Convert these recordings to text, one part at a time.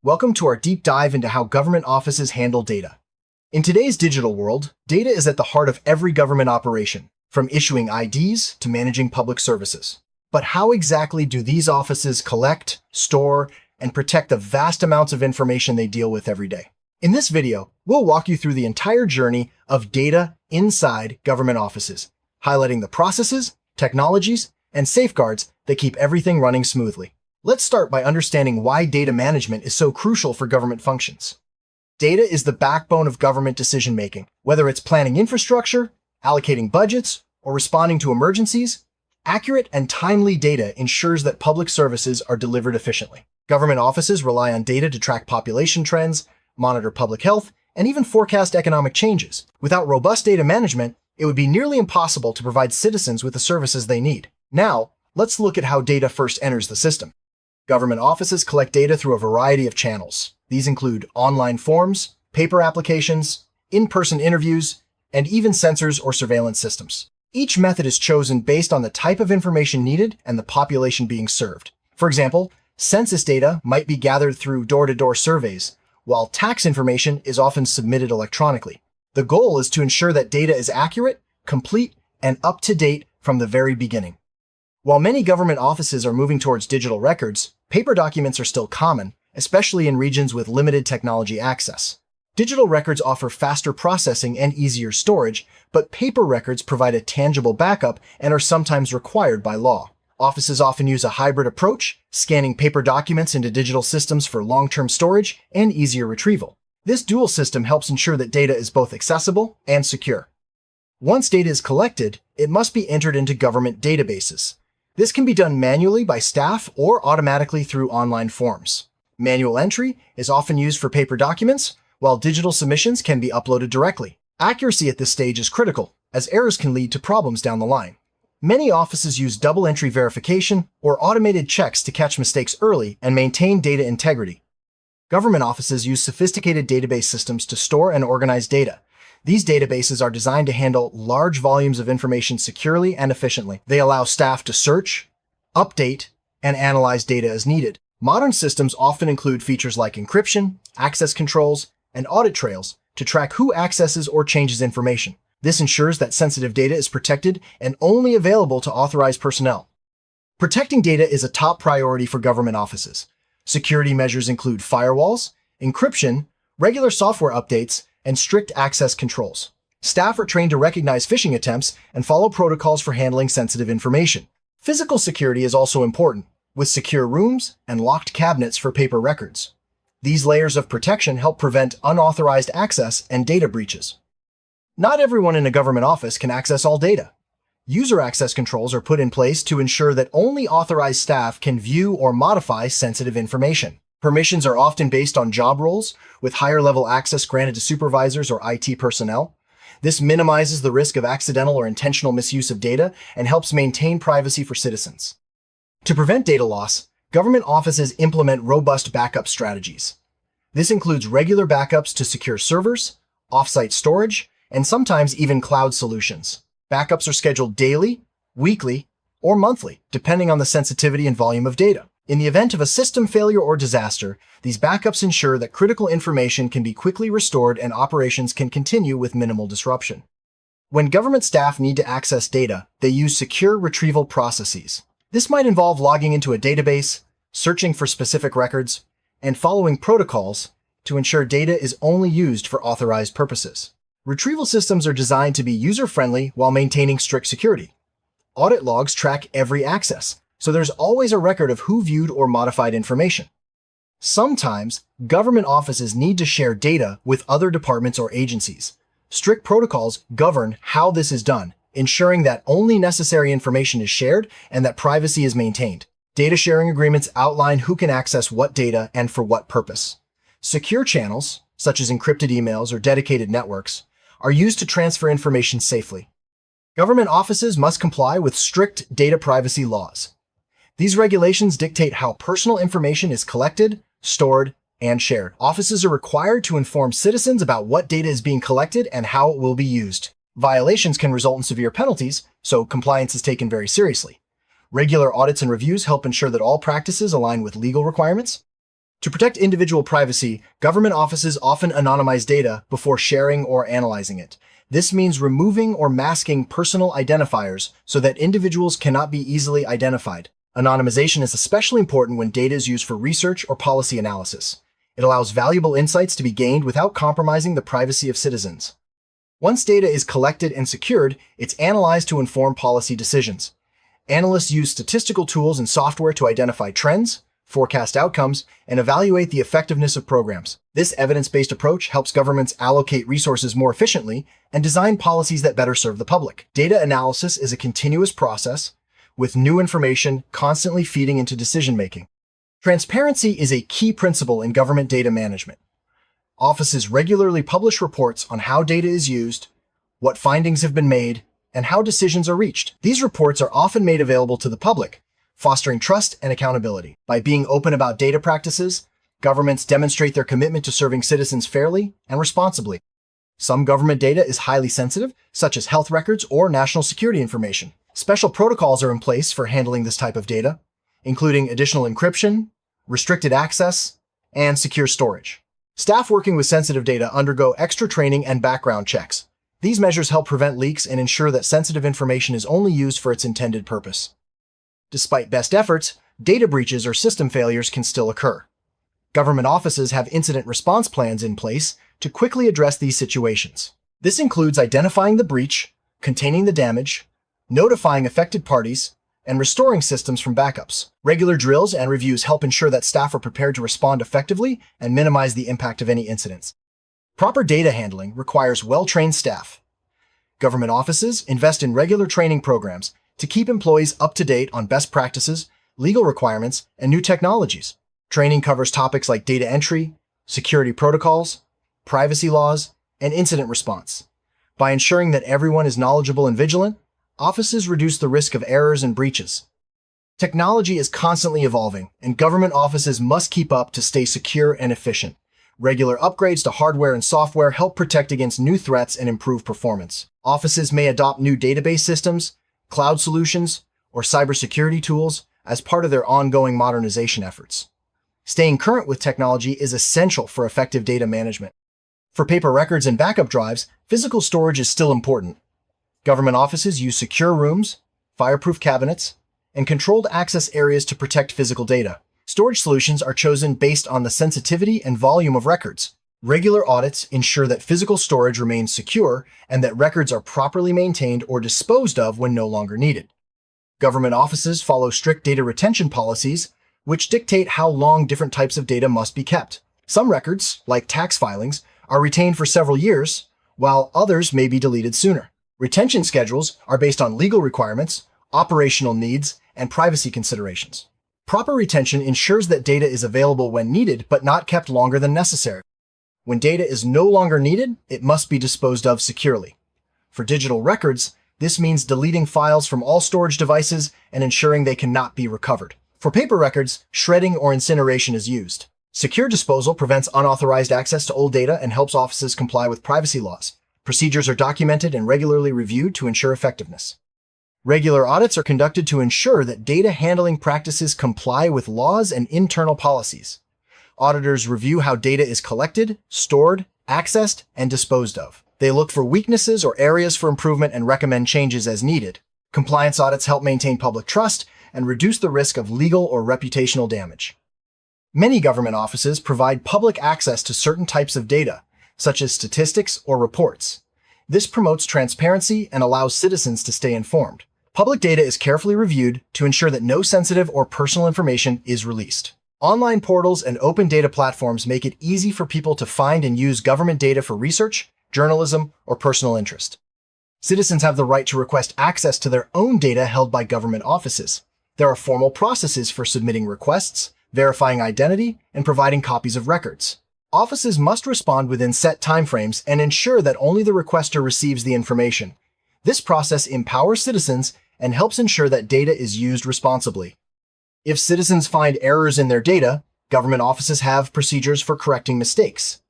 Welcome to our deep dive into how government offices handle data. In today's digital world, data is at the heart of every government operation, from issuing IDs to managing public services. But how exactly do these offices collect, store, and protect the vast amounts of information they deal with every day? In this video, we'll walk you through the entire journey of data inside government offices, highlighting the processes, technologies, and safeguards that keep everything running smoothly. Let's start by understanding why data management is so crucial for government functions. Data is the backbone of government decision-making. Whether it's planning infrastructure, allocating budgets, or responding to emergencies, accurate and timely data ensures that public services are delivered efficiently. Government offices rely on data to track population trends, monitor public health, and even forecast economic changes. Without robust data management, it would be nearly impossible to provide citizens with the services they need. Now, let's look at how data first enters the system. Government offices collect data through a variety of channels. These include online forms, paper applications, in-person interviews, and even sensors or surveillance systems. Each method is chosen based on the type of information needed and the population being served. For example, census data might be gathered through door-to-door surveys, while tax information is often submitted electronically. The goal is to ensure that data is accurate, complete, and up-to-date from the very beginning. While many government offices are moving towards digital records, paper documents are still common, especially in regions with limited technology access. Digital records offer faster processing and easier storage, but paper records provide a tangible backup and are sometimes required by law. Offices often use a hybrid approach, scanning paper documents into digital systems for long-term storage and easier retrieval. This dual system helps ensure that data is both accessible and secure. Once data is collected, it must be entered into government databases. This can be done manually by staff or automatically through online forms. Manual entry is often used for paper documents, while digital submissions can be uploaded directly. Accuracy at this stage is critical, as errors can lead to problems down the line. Many offices use double-entry verification or automated checks to catch mistakes early and maintain data integrity. Government offices use sophisticated database systems to store and organize data. These databases are designed to handle large volumes of information securely and efficiently. They allow staff to search, update, and analyze data as needed. Modern systems often include features like encryption, access controls, and audit trails to track who accesses or changes information. This ensures that sensitive data is protected and only available to authorized personnel. Protecting data is a top priority for government offices. Security measures include firewalls, encryption, regular software updates, and strict access controls. Staff are trained to recognize phishing attempts and follow protocols for handling sensitive information. Physical security is also important, with secure rooms and locked cabinets for paper records. These layers of protection help prevent unauthorized access and data breaches. Not everyone in a government office can access all data. User access controls are put in place to ensure that only authorized staff can view or modify sensitive information. Permissions are often based on job roles, with higher-level access granted to supervisors or IT personnel. This minimizes the risk of accidental or intentional misuse of data and helps maintain privacy for citizens. To prevent data loss, government offices implement robust backup strategies. This includes regular backups to secure servers, off-site storage, and sometimes even cloud solutions. Backups are scheduled daily, weekly, or monthly, depending on the sensitivity and volume of data. In the event of a system failure or disaster, these backups ensure that critical information can be quickly restored and operations can continue with minimal disruption. When government staff need to access data, they use secure retrieval processes. This might involve logging into a database, searching for specific records, and following protocols to ensure data is only used for authorized purposes. Retrieval systems are designed to be user-friendly while maintaining strict security. Audit logs track every access, so there's always a record of who viewed or modified information. Sometimes, government offices need to share data with other departments or agencies. Strict protocols govern how this is done, ensuring that only necessary information is shared and that privacy is maintained. Data sharing agreements outline who can access what data and for what purpose. Secure channels, such as encrypted emails or dedicated networks, are used to transfer information safely. Government offices must comply with strict data privacy laws. These regulations dictate how personal information is collected, stored, and shared. Offices are required to inform citizens about what data is being collected and how it will be used. Violations can result in severe penalties, so compliance is taken very seriously. Regular audits and reviews help ensure that all practices align with legal requirements. To protect individual privacy, government offices often anonymize data before sharing or analyzing it. This means removing or masking personal identifiers so that individuals cannot be easily identified. Anonymization is especially important when data is used for research or policy analysis. It allows valuable insights to be gained without compromising the privacy of citizens. Once data is collected and secured, it's analyzed to inform policy decisions. Analysts use statistical tools and software to identify trends, forecast outcomes, and evaluate the effectiveness of programs. This evidence-based approach helps governments allocate resources more efficiently and design policies that better serve the public. Data analysis is a continuous process, with new information constantly feeding into decision-making. Transparency is a key principle in government data management. Offices regularly publish reports on how data is used, what findings have been made, and how decisions are reached. These reports are often made available to the public, fostering trust and accountability. By being open about data practices, governments demonstrate their commitment to serving citizens fairly and responsibly. Some government data is highly sensitive, such as health records or national security information. Special protocols are in place for handling this type of data, including additional encryption, restricted access, and secure storage. Staff working with sensitive data undergo extra training and background checks. These measures help prevent leaks and ensure that sensitive information is only used for its intended purpose. Despite best efforts, data breaches or system failures can still occur. Government offices have incident response plans in place to quickly address these situations. This includes identifying the breach, containing the damage, notifying affected parties, and restoring systems from backups. Regular drills and reviews help ensure that staff are prepared to respond effectively and minimize the impact of any incidents. Proper data handling requires well-trained staff. Government offices invest in regular training programs to keep employees up to date on best practices, legal requirements, and new technologies. Training covers topics like data entry, security protocols, privacy laws, and incident response. By ensuring that everyone is knowledgeable and vigilant, offices reduce the risk of errors and breaches. Technology is constantly evolving, and government offices must keep up to stay secure and efficient. Regular upgrades to hardware and software help protect against new threats and improve performance. Offices may adopt new database systems, cloud solutions, or cybersecurity tools as part of their ongoing modernization efforts. Staying current with technology is essential for effective data management. For paper records and backup drives, physical storage is still important. Government offices use secure rooms, fireproof cabinets, and controlled access areas to protect physical data. Storage solutions are chosen based on the sensitivity and volume of records. Regular audits ensure that physical storage remains secure and that records are properly maintained or disposed of when no longer needed. Government offices follow strict data retention policies, which dictate how long different types of data must be kept. Some records, like tax filings, are retained for several years, while others may be deleted sooner. Retention schedules are based on legal requirements, operational needs, and privacy considerations. Proper retention ensures that data is available when needed, but not kept longer than necessary. When data is no longer needed, it must be disposed of securely. For digital records, this means deleting files from all storage devices and ensuring they cannot be recovered. For paper records, shredding or incineration is used. Secure disposal prevents unauthorized access to old data and helps offices comply with privacy laws. Procedures are documented and regularly reviewed to ensure effectiveness. Regular audits are conducted to ensure that data handling practices comply with laws and internal policies. Auditors review how data is collected, stored, accessed, and disposed of. They look for weaknesses or areas for improvement and recommend changes as needed. Compliance audits help maintain public trust and reduce the risk of legal or reputational damage. Many government offices provide public access to certain types of data, such as statistics or reports. This promotes transparency and allows citizens to stay informed. Public data is carefully reviewed to ensure that no sensitive or personal information is released. Online portals and open data platforms make it easy for people to find and use government data for research, journalism, or personal interest. Citizens have the right to request access to their own data held by government offices. There are formal processes for submitting requests, verifying identity, and providing copies of records. Offices must respond within set timeframes and ensure that only the requester receives the information. This process empowers citizens and helps ensure that data is used responsibly. If citizens find errors in their data, government offices have procedures for correcting mistakes.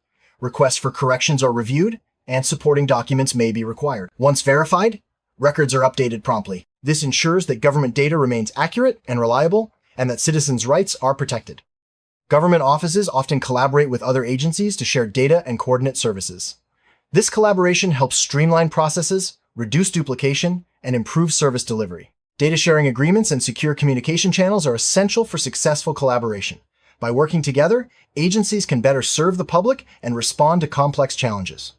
Requests for corrections are reviewed, and supporting documents may be required. Once verified, records are updated promptly. This ensures that government data remains accurate and reliable, and that citizens' rights are protected. Government offices often collaborate with other agencies to share data and coordinate services. This collaboration helps streamline processes, reduce duplication, and improve service delivery. Data sharing agreements and secure communication channels are essential for successful collaboration. By working together, agencies can better serve the public and respond to complex challenges.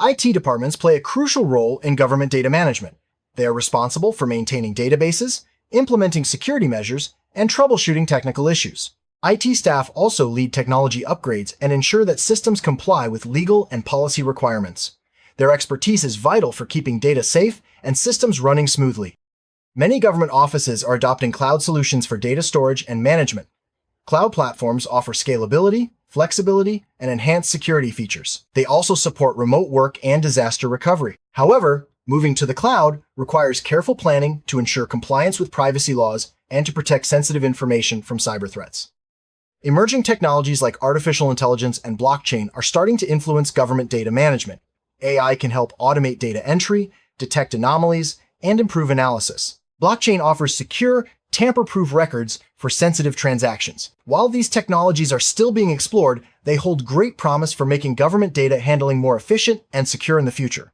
IT departments play a crucial role in government data management. They are responsible for maintaining databases, implementing security measures, and troubleshooting technical issues. IT staff also lead technology upgrades and ensure that systems comply with legal and policy requirements. Their expertise is vital for keeping data safe and systems running smoothly. Many government offices are adopting cloud solutions for data storage and management. Cloud platforms offer scalability, flexibility, and enhanced security features. They also support remote work and disaster recovery. However, moving to the cloud requires careful planning to ensure compliance with privacy laws and to protect sensitive information from cyber threats. Emerging technologies like artificial intelligence and blockchain are starting to influence government data management. AI can help automate data entry, detect anomalies, and improve analysis. Blockchain offers secure, tamper-proof records for sensitive transactions. While these technologies are still being explored, they hold great promise for making government data handling more efficient and secure in the future.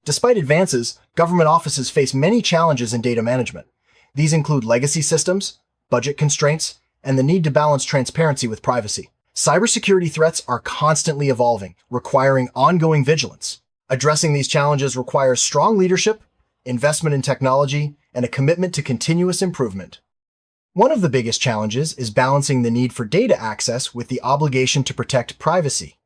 Despite advances, government offices face many challenges in data management. These include legacy systems, budget constraints, and the need to balance transparency with privacy. Cybersecurity threats are constantly evolving, requiring ongoing vigilance. Addressing these challenges requires strong leadership, investment in technology, and a commitment to continuous improvement. One of the biggest challenges is balancing the need for data access with the obligation to protect privacy.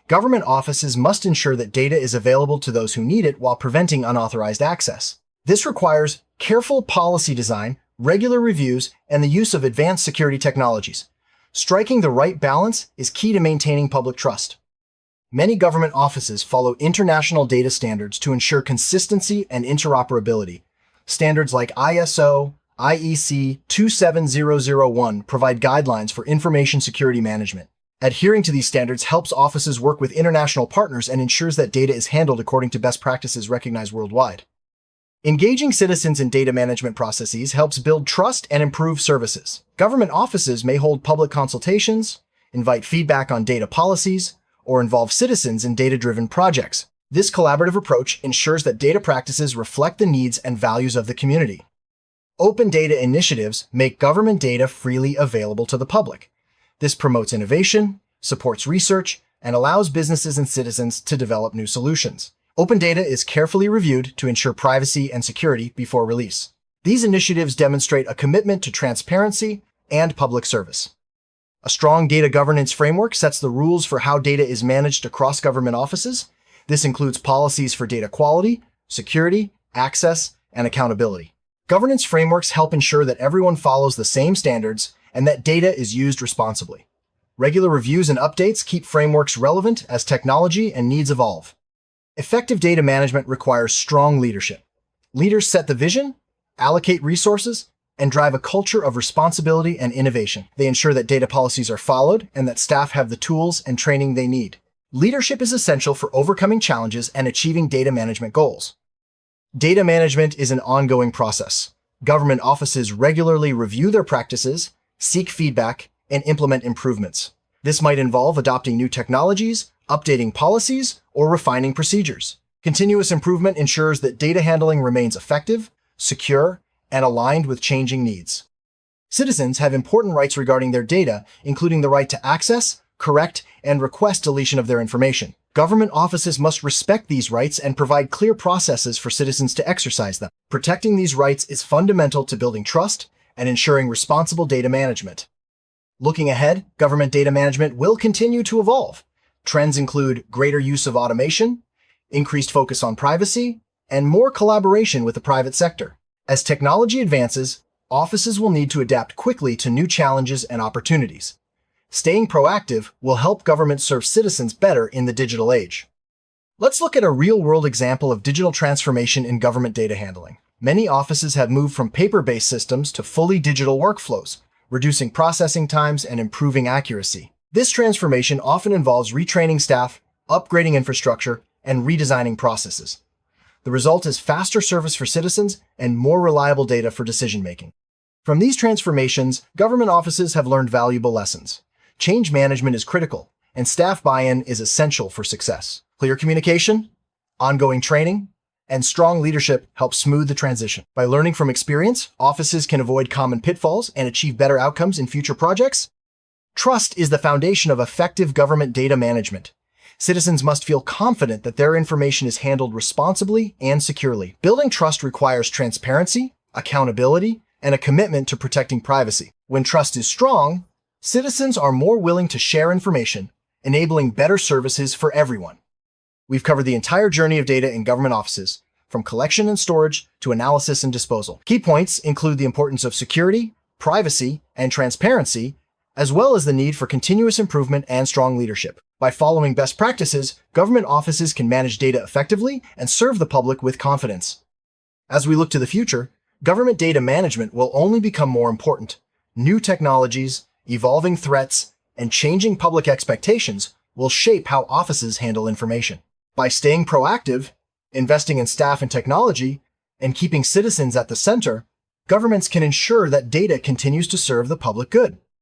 Government offices must ensure that data is available to those who need it while preventing unauthorized access. This requires careful policy design, regular reviews, and the use of advanced security technologies. Striking the right balance is key to maintaining public trust. Many government offices follow international data standards to ensure consistency and interoperability. Standards like ISO, IEC 27001 provide guidelines for information security management. Adhering to these standards helps offices work with international partners and ensures that data is handled according to best practices recognized worldwide. Engaging citizens in data management processes helps build trust and improve services. Government offices may hold public consultations, invite feedback on data policies, or involve citizens in data-driven projects. This collaborative approach ensures that data practices reflect the needs and values of the community. Open data initiatives make government data freely available to the public. This promotes innovation, supports research, and allows businesses and citizens to develop new solutions. Open data is carefully reviewed to ensure privacy and security before release. These initiatives demonstrate a commitment to transparency and public service. A strong data governance framework sets the rules for how data is managed across government offices. This includes policies for data quality, security, access, and accountability. Governance frameworks help ensure that everyone follows the same standards and that data is used responsibly. Regular reviews and updates keep frameworks relevant as technology and needs evolve. Effective data management requires strong leadership. Leaders set the vision, allocate resources, and drive a culture of responsibility and innovation. They ensure that data policies are followed and that staff have the tools and training they need. Leadership is essential for overcoming challenges and achieving data management goals. Data management is an ongoing process. Government offices regularly review their practices, seek feedback, and implement improvements. This might involve adopting new technologies, updating policies, or refining procedures. Continuous improvement ensures that data handling remains effective, secure, and aligned with changing needs. Citizens have important rights regarding their data, including the right to access, correct, and request deletion of their information. Government offices must respect these rights and provide clear processes for citizens to exercise them. Protecting these rights is fundamental to building trust and ensuring responsible data management. Looking ahead, government data management will continue to evolve. Trends include greater use of automation, increased focus on privacy, and more collaboration with the private sector. As technology advances, offices will need to adapt quickly to new challenges and opportunities. Staying proactive will help government serve citizens better in the digital age. Let's look at a real-world example of digital transformation in government data handling. Many offices have moved from paper-based systems to fully digital workflows, reducing processing times and improving accuracy. This transformation often involves retraining staff, upgrading infrastructure, and redesigning processes. The result is faster service for citizens and more reliable data for decision-making. From these transformations, government offices have learned valuable lessons. change management is critical, and staff buy-in is essential for success. Clear communication, ongoing training, and strong leadership help smooth the transition. By learning from experience, offices can avoid common pitfalls and achieve better outcomes in future projects. Trust is the foundation of effective government data management. Citizens must feel confident that their information is handled responsibly and securely. Building trust requires transparency, accountability, and a commitment to protecting privacy. When trust is strong, citizens are more willing to share information, enabling better services for everyone. We've covered the entire journey of data in government offices, from collection and storage to analysis and disposal. Key points include the importance of security, privacy, and transparency, as well as the need for continuous improvement and strong leadership. By following best practices, government offices can manage data effectively and serve the public with confidence. As we look to the future, government data management will only become more important. New technologies, evolving threats, and changing public expectations will shape how offices handle information. By staying proactive, investing in staff and technology, and keeping citizens at the center, governments can ensure that data continues to serve the public good.